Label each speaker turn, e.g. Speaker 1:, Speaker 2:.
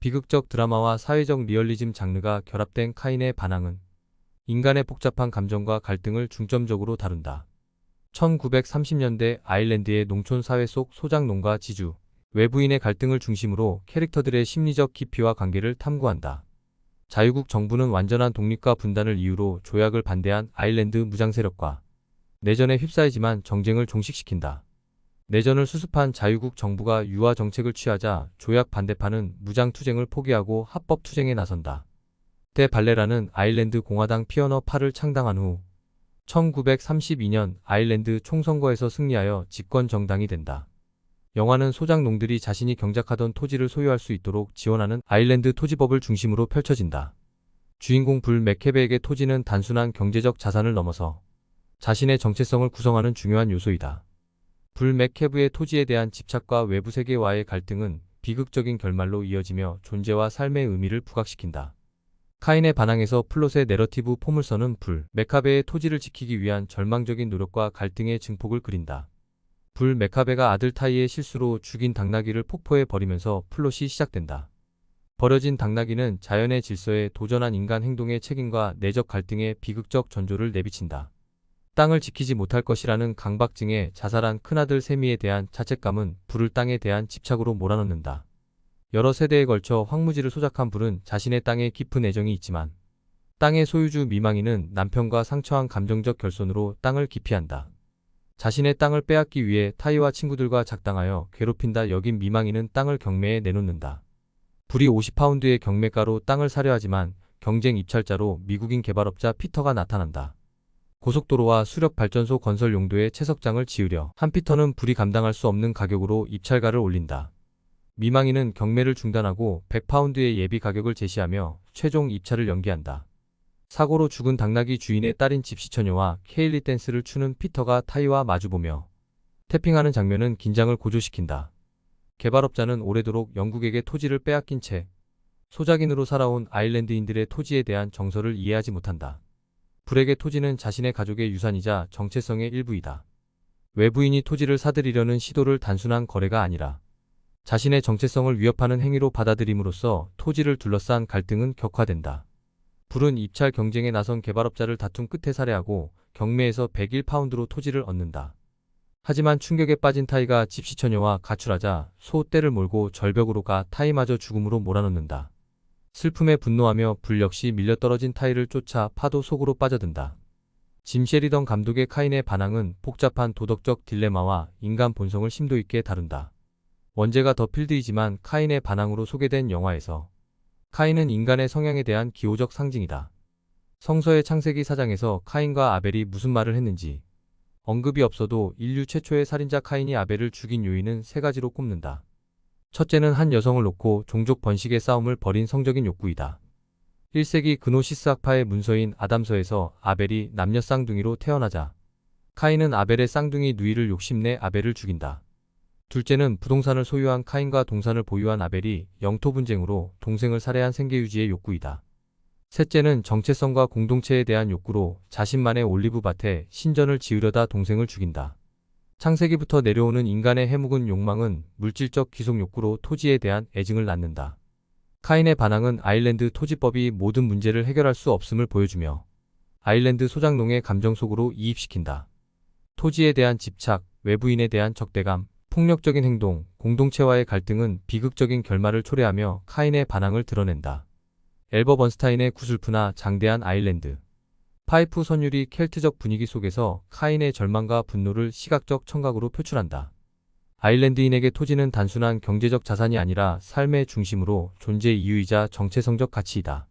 Speaker 1: 비극적 드라마와 사회적 리얼리즘 장르가 결합된 카인의 반항은 인간의 복잡한 감정과 갈등을 중점적으로 다룬다. 1930년대 아일랜드의 농촌 사회 속 소작농과 지주, 외부인의 갈등을 중심으로 캐릭터들의 심리적 깊이와 관계를 탐구한다. 자유국 정부는 완전한 독립과 분단을 이유로 조약을 반대한 아일랜드 무장세력과 내전에 휩싸이지만 정쟁을 종식시킨다. 내전을 수습한 자유국 정부가 유화 정책을 취하자 조약 반대파는 무장투쟁을 포기하고 합법투쟁에 나선다. 데 발레라는 아일랜드 공화당 피어너 파를 창당한 후 1932년 아일랜드 총선거에서 승리하여 집권 정당이 된다. 영화는 소작농들이 자신이 경작하던 토지를 소유할 수 있도록 지원하는 아일랜드 토지법을 중심으로 펼쳐진다. 주인공 불 맥케베에게 토지는 단순한 경제적 자산을 넘어서 자신의 정체성을 구성하는 중요한 요소이다. 불 맥케브의 토지에 대한 집착과 외부 세계와의 갈등은 비극적인 결말로 이어지며 존재와 삶의 의미를 부각시킨다. 카인의 반항에서 플롯의 내러티브 포물선은 불 메카베의 토지를 지키기 위한 절망적인 노력과 갈등의 증폭을 그린다. 불 메카베가 아들 타이의 실수로 죽인 당나귀를 폭포에 버리면서 플롯이 시작된다. 버려진 당나귀는 자연의 질서에 도전한 인간 행동의 책임과 내적 갈등의 비극적 전조를 내비친다. 땅을 지키지 못할 것이라는 강박증에 자살한 큰아들 세미에 대한 자책감은 불을 땅에 대한 집착으로 몰아넣는다. 여러 세대에 걸쳐 황무지를 소작한 불은 자신의 땅에 깊은 애정이 있지만 땅의 소유주 미망이는 남편과 상처한 감정적 결손으로 땅을 기피한다. 자신의 땅을 빼앗기 위해 타이와 친구들과 작당하여 괴롭힌다 여긴 미망이는 땅을 경매에 내놓는다. 불이 50파운드의 경매가로 땅을 사려 하지만 경쟁 입찰자로 미국인 개발업자 피터가 나타난다. 고속도로와 수력발전소 건설 용도의 채석장을 지으려 한 피터는 불이 감당할 수 없는 가격으로 입찰가를 올린다. 미망이는 경매를 중단하고 100파운드의 예비 가격을 제시하며 최종 입찰을 연기한다. 사고로 죽은 당나귀 주인의 딸인 집시처녀와 케일리 댄스를 추는 피터가 타이와 마주보며 태핑하는 장면은 긴장을 고조시킨다. 개발업자는 오래도록 영국에게 토지를 빼앗긴 채 소작인으로 살아온 아일랜드인들의 토지에 대한 정서를 이해하지 못한다. 불에게 토지는 자신의 가족의 유산이자 정체성의 일부이다. 외부인이 토지를 사들이려는 시도를 단순한 거래가 아니라 자신의 정체성을 위협하는 행위로 받아들임으로써 토지를 둘러싼 갈등은 격화된다. 불은 입찰 경쟁에 나선 개발업자를 다툼 끝에 살해하고 경매에서 101파운드로 토지를 얻는다. 하지만 충격에 빠진 타이가 집시처녀와 가출하자 소떼를 몰고 절벽으로 가 타이마저 죽음으로 몰아넣는다. 슬픔에 분노하며 불 역시 밀려떨어진 타이를 쫓아 파도 속으로 빠져든다. 짐 셰리던 감독의 카인의 반항은 복잡한 도덕적 딜레마와 인간 본성을 심도 있게 다룬다. 원제가 더 필드이지만 카인의 반항으로 소개된 영화에서 카인은 인간의 성향에 대한 기호적 상징이다. 성서의 창세기 4장에서 카인과 아벨이 무슨 말을 했는지 언급이 없어도 인류 최초의 살인자 카인이 아벨을 죽인 요인은 세 가지로 꼽는다. 첫째는 한 여성을 놓고 종족 번식의 싸움을 벌인 성적인 욕구이다. 1세기 그노시스 학파의 문서인 아담서에서 아벨이 남녀 쌍둥이로 태어나자 카인은 아벨의 쌍둥이 누이를 욕심내 아벨을 죽인다. 둘째는 부동산을 소유한 카인과 동산을 보유한 아벨이 영토 분쟁으로 동생을 살해한 생계유지의 욕구이다. 셋째는 정체성과 공동체에 대한 욕구로 자신만의 올리브밭에 신전을 지으려다 동생을 죽인다. 창세기부터 내려오는 인간의 해묵은 욕망은 물질적 귀속 욕구로 토지에 대한 애증을 낳는다. 카인의 반항은 아일랜드 토지법이 모든 문제를 해결할 수 없음을 보여주며 아일랜드 소작농의 감정 속으로 이입시킨다. 토지에 대한 집착, 외부인에 대한 적대감, 폭력적인 행동, 공동체와의 갈등은 비극적인 결말을 초래하며 카인의 반항을 드러낸다. 엘버 번스타인의 구슬프나 장대한 아일랜드 파이프 선율이 켈트적 분위기 속에서 카인의 절망과 분노를 시각적 청각으로 표출한다. 아일랜드인에게 토지는 단순한 경제적 자산이 아니라 삶의 중심으로 존재 이유이자 정체성적 가치이다.